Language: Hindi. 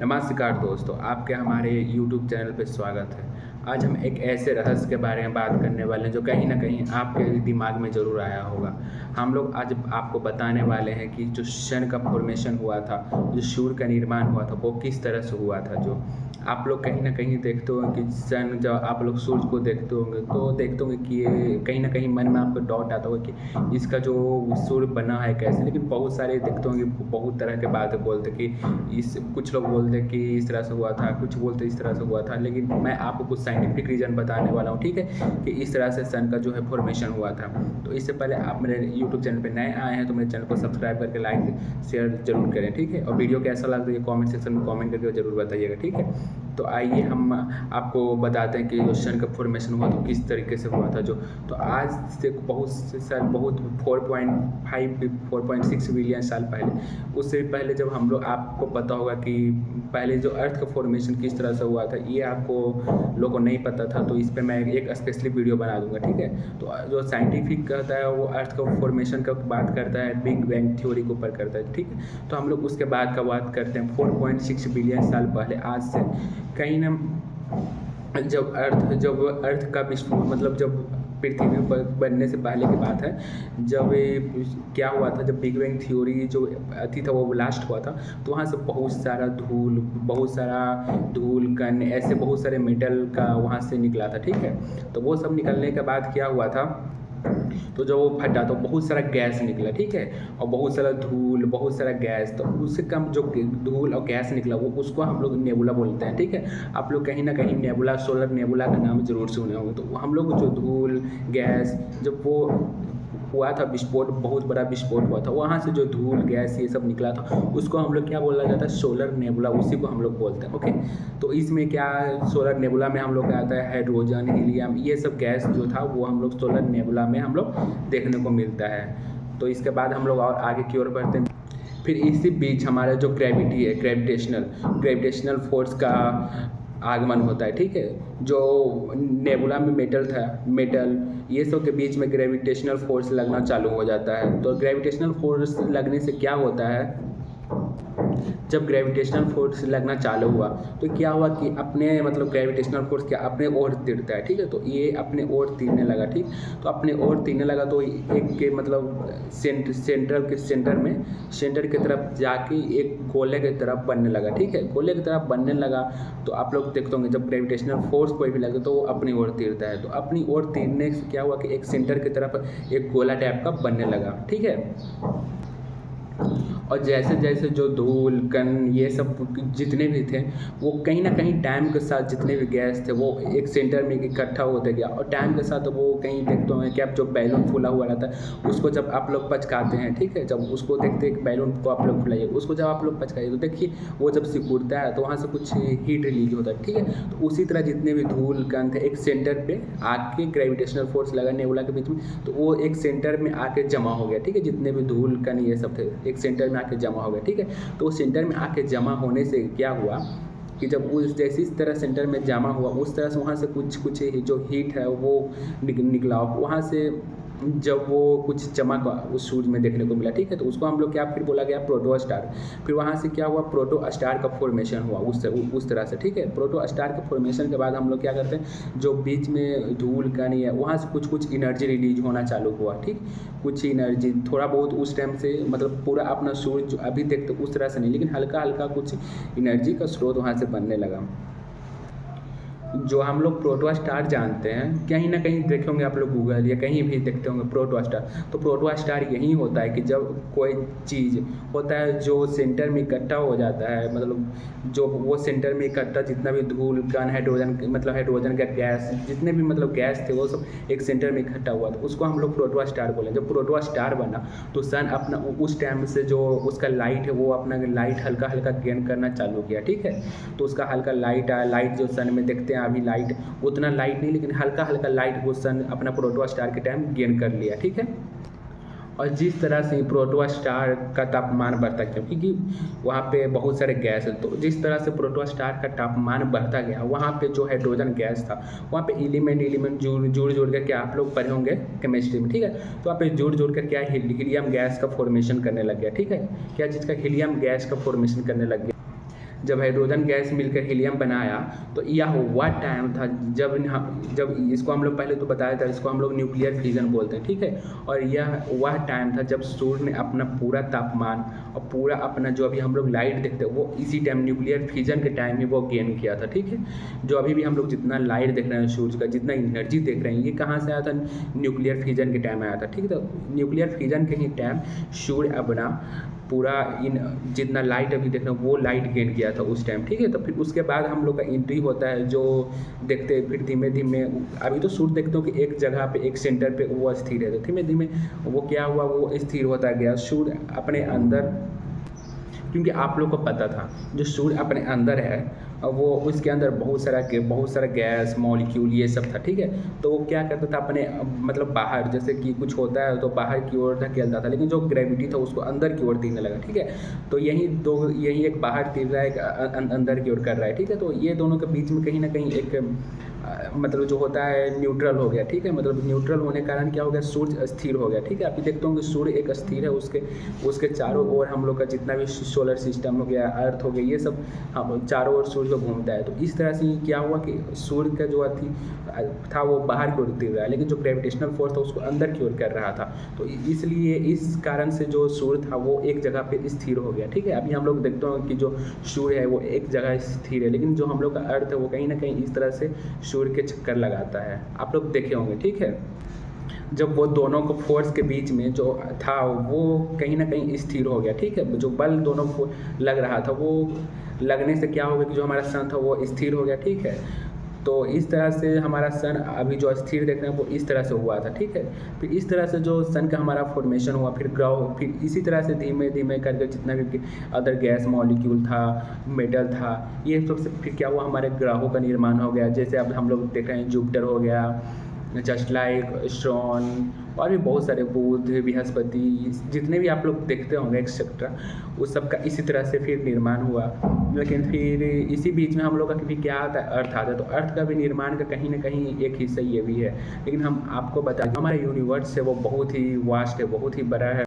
नमस्कार दोस्तों, आपके हमारे YouTube चैनल पे स्वागत है। आज हम एक ऐसे रहस्य के बारे में बात करने वाले हैं जो कहीं न कहीं आपके दिमाग में ज़रूर आया होगा। हम लोग आज आपको बताने वाले हैं कि जो सन का फॉर्मेशन हुआ था, जो सूर्य का निर्माण हुआ था, वो किस तरह से हुआ था। जो आप लोग कहीं न कहीं देखते होंगे कि सन जब आप लोग सूर्य को देखते होंगे तो देखते होंगे कि ये कहीं न कहीं मन में आपको डाउट आता होगा कि इसका जो सूर्य बना है कैसे। लेकिन बहुत सारे देखते होंगे, बहुत तरह के बातें बोलते कि कुछ लोग बोलते हैं कि इस तरह से हुआ था, कुछ बोलते इस तरह से हुआ था। लेकिन मैं आपको कुछ साइंटिफिक रीज़न बताने वाला हूँ, ठीक है, कि इस तरह से सन का जो है फॉर्मेशन हुआ था। तो इससे पहले आप मेरे यूट्यूब चैनल पे नए आए हैं तो मेरे चैनल को सब्सक्राइब करके लाइक शेयर जरूर करें, ठीक है। और वीडियो कैसा लगता है ये कमेंट सेक्शन में कमेंट करके ज़रूर बताइएगा, ठीक है। तो आइए हम आपको बताते हैं कि जो सन का फॉर्मेशन हुआ तो किस तरीके से हुआ था। तो आज से बहुत 4.6 बिलियन साल पहले, उससे पहले जब हम लोग, आपको पता होगा कि पहले जो अर्थ का फॉर्मेशन किस तरह से हुआ था, ये आपको लोगों को नहीं पता था। तो इस पर मैं एक स्पेशली वीडियो बना दूंगा, ठीक है। तो जो साइंटिफिक कहता है वो अर्थ का फॉर्मेशन का बात करता है, बिग बैंग थ्योरी के ऊपर करता है, ठीक है। तो हम लोग उसके बाद का बात करते हैं 4.6 बिलियन साल पहले, आज से कहीं ना जब अर्थ का विस्फोट, मतलब जब पृथ्वी पर बनने से पहले की बात है। जब क्या हुआ था, जब बिग बैंग थ्योरी जो अति था वो ब्लास्ट हुआ था, तो वहाँ से बहुत सारा धूल कण, ऐसे बहुत सारे मेटल का वहाँ से निकला था, ठीक है। तो वो सब निकलने के बाद क्या हुआ था, तो जब वो फटा तो बहुत सारा गैस निकला, ठीक है, और बहुत सारा धूल, बहुत सारा गैस। तो उससे कम जो धूल और गैस निकला वो उसको हम लोग नेबुला बोलते हैं, ठीक है। आप लोग कहीं ना कहीं नेबुला, सोलर नेबुला का नाम जरूर सुने होंगे। तो हम लोग जो धूल गैस, जब वो हुआ था विस्फोट, बहुत बड़ा विस्फोट हुआ था, वहाँ से जो धूल गैस ये सब निकला था उसको हम लोग क्या बोला जाता है, सोलर नेबुला, उसी को हम लोग बोलते हैं, ओके। तो इसमें क्या, सोलर नेबुला में हम लोग का आता है हाइड्रोजन, हीलियम, ये सब गैस जो था वो हम लोग सोलर नेबुला में हम लोग देखने को मिलता है। तो इसके बाद हम लोग और आगे की ओर बढ़ते हैं। फिर इसी बीच हमारा जो ग्रेविटी है, ग्रेविटेशनल फोर्स का आगमन होता है, ठीक है। जो नेबुला में मेटल ये सब के बीच में ग्रेविटेशनल फोर्स लगना चालू हो जाता है। तो ग्रेविटेशनल फोर्स लगने से क्या होता है, जब ग्रेविटेशनल फोर्स लगना चालू हुआ तो क्या हुआ कि अपने, मतलब ग्रेविटेशनल फोर्स क्या अपने ओर तिरता है, ठीक है। तो ये अपने ओर तिरने लगा, ठीक। तो अपने ओर तिरने लगा तो एक के मतलब सेंटर की तरफ जाके एक गोले की तरफ बनने लगा, ठीक है। गोले की तरफ बनने लगा तो आप लोग देखते होंगे जब ग्रेविटेशनल फोर्स कोई भी लगे तो वो अपनी ओर तिरता है। तो अपनी ओर तिरने से क्या हुआ कि एक सेंटर की तरफ एक गोला टाइप का बनने लगा, ठीक है। और जैसे जैसे जो धूल कण ये सब जितने भी थे वो कहीं ना कहीं टाइम के साथ, जितने भी गैस थे वो एक सेंटर में इकट्ठा होते गया। और टाइम के साथ वो कहीं देखते हैं कि अब जो बैलून फूला हुआ रहता है उसको जब आप लोग पचकाते हैं, ठीक है, जब उसको देखते हैं कि बैलून को आप लोग फुलाइए, उसको जब आप लोग पचकाइए तो देखिए वो जब सिकुड़ता है तो वहाँ से कुछ हीट रिलीज होता है, ठीक है। तो उसी तरह जितने भी धूल कण थे एक सेंटर पे आके ग्रेविटेशनल फोर्स लगा नेबुला के बीच में, तो वो एक सेंटर में आके जमा हो गया, ठीक है। जितने भी धूल कण ये सब थे एक सेंटर में आके जमा हो गया, ठीक है। तो सेंटर में आके जमा होने से क्या हुआ कि जब उस जैसे इस तरह सेंटर में जमा हुआ उस तरह से वहाँ से कुछ जो हीट है वो निकला वहाँ से। जब वो कुछ चमक उस सूरज में देखने को मिला, ठीक है, तो उसको हम लोग क्या फिर बोला गया, प्रोटो स्टार। फिर वहाँ से क्या हुआ, प्रोटो स्टार का फॉर्मेशन हुआ उस तरह से, ठीक है। प्रोटो स्टार के फॉर्मेशन के बाद हम लोग क्या करते हैं, जो बीच में धूल कण है वहाँ से कुछ एनर्जी रिलीज होना चालू हुआ, ठीक। कुछ एनर्जी थोड़ा बहुत उस टाइम से, मतलब पूरा अपना सूरज अभी देखते उस तरह से नहीं, लेकिन हल्का हल्का कुछ एनर्जी का स्रोत वहाँ से बनने लगा। जो हम लोग प्रोटो स्टार जानते हैं, कहीं ना कहीं देखे होंगे आप लोग गूगल या कहीं भी देखते होंगे प्रोटो स्टार। तो प्रोटो स्टार यही होता है कि जब कोई चीज़ होता है जो सेंटर में इकट्ठा हो जाता है, मतलब जो वो सेंटर में इकट्ठा जितना भी धूल कण, हाइड्रोजन का गैस, जितने भी मतलब गैस थे वो सब एक सेंटर में इकट्ठा हुआ, तो उसको हम लोग प्रोटो स्टार बोले। जब प्रोटो स्टार बना तो सन अपना उस टाइम से जो उसका लाइट है वो अपना लाइट हल्का हल्का गेन करना चालू किया, ठीक है। तो उसका हल्का लाइट आया, लाइट जो सन में देखते हैं अभी लाइट उतना लाइट नहीं, लेकिन हल्का हल्का लाइट वो सन अपना प्रोटो स्टार के टाइम गेन कर लिया, ठीक है। और जिस तरह से प्रोटो स्टार का तापमान बढ़ता गया, क्योंकि वहाँ पे बहुत सारे गैस है, तो जिस तरह से प्रोटो स्टार का तापमान बढ़ता गया वहाँ पे जो हाइड्रोजन गैस था वहाँ पे एलिमेंट जुड़ कर क्या आप लोग पढ़े होंगे केमिस्ट्री में, ठीक है। तो वहाँ पे जुड़ कर क्या हीलियम गैस का फॉर्मेशन करने लग गया, ठीक है। क्या चीज़ का, हीलियम गैस का फॉर्मेशन करने लग गया। जब हाइड्रोजन गैस मिलकर हीलियम बनाया, तो यह वह टाइम था जब इसको हम लोग पहले तो बताया था, इसको हम लोग न्यूक्लियर फ्यूजन बोलते हैं, ठीक है। और यह वह टाइम था जब सूर्य ने अपना पूरा तापमान और पूरा अपना जो अभी हम लोग लाइट देखते हैं वो इसी टाइम न्यूक्लियर फ्यूजन के टाइम ही वो गेन किया था, ठीक है। जो अभी भी हम लोग जितना लाइट देख रहे हैं सूर्य का, जितना एनर्जी देख रहे हैं, ये कहाँ से आया था? न्यूक्लियर फ्यूजन के टाइम आया था, ठीक है। तो न्यूक्लियर फ्यूजन के ही टाइम सूर्य अपना पूरा जितना लाइट अभी देख रहे हैं वो लाइट गेन किया था उस टाइम, ठीक है। तो फिर उसके बाद हम लोग का एंट्री होता है जो देखते हैं, फिर धीमे धीमे अभी तो सूर्य देखते हो कि एक जगह पे एक सेंटर पे वो स्थिर है, तो धीमे धीमे वो क्या हुआ, वो स्थिर होता गया सूर्य अपने अंदर। क्योंकि आप लोग को पता था जो सूर्य अपने अंदर है वो उसके अंदर बहुत सारा गैस मॉलिक्यूल ये सब था, ठीक है। तो वो क्या करता था अपने मतलब बाहर, जैसे कि कुछ होता है तो बाहर की ओर धकेलता था, लेकिन जो ग्रेविटी था उसको अंदर की ओर तीरने लगा, ठीक है। तो यही एक बाहर तीर रहा है, एक अंदर की ओर कर रहा है, ठीक है। तो ये दोनों के बीच में कहीं ना कहीं एक मतलब जो होता है न्यूट्रल हो गया, ठीक है। मतलब न्यूट्रल होने के कारण क्या हो गया, सूर्य स्थिर हो गया, ठीक है। आप देखते होंगे सूर्य एक स्थिर है, उसके चारों ओर हम लोग का जितना भी सोलर सिस्टम हो गया, अर्थ हो गया, ये सब हम चारों ओर सूर्य को घूमता है। तो इस तरह से क्या हुआ कि सूर्य का जो था वो बाहर की ओर तीर रहा है, लेकिन जो ग्रेविटेशनल फोर्स था उसको अंदर की ओर कर रहा था। तो इसलिए इस कारण से जो सूर्य था वो एक जगह पे स्थिर हो गया, ठीक है। अभी हम लोग देखते हैं कि जो सूर्य है वो एक जगह स्थिर है, लेकिन जो हम लोग का अर्थ है वो कहीं ना कहीं इस तरह से सूर्य के चक्कर लगाता है, आप लोग देखे होंगे, ठीक है। जब वो दोनों को फोर्स के बीच में जो था वो कहीं ना कहीं स्थिर हो गया, ठीक है। जो बल दोनों को लग रहा था वो लगने से क्या हो गया कि जो हमारा सन था वो स्थिर हो गया, ठीक है। तो इस तरह से हमारा सन अभी जो स्थिर देख रहे हैं वो इस तरह से हुआ था, ठीक है। फिर इस तरह से जो सन का हमारा फॉर्मेशन हुआ, फिर ग्रह, फिर इसी तरह से धीमे धीमे करके जितना भी अदर गैस मॉलिक्यूल था, मेटल था, ये सब से फिर क्या हुआ, हमारे ग्रहों का निर्माण हो गया। जैसे अब हम लोग देख रहे हैं जुपिटर हो गया, जस्ट लाइक स्ट्रॉन, और भी बहुत सारे बुध, बृहस्पति, जितने भी आप लोग देखते होंगे एक्सेट्रा, उस सब का इसी तरह से फिर निर्माण हुआ। लेकिन फिर इसी बीच में हम लोग का भी क्या आता है, अर्थ आता है। तो अर्थ का भी निर्माण का कहीं ना कहीं एक हिस्सा ये भी है। लेकिन हम आपको बता दें हमारा यूनिवर्स है वो बहुत ही वास्ट है, बहुत ही बड़ा है।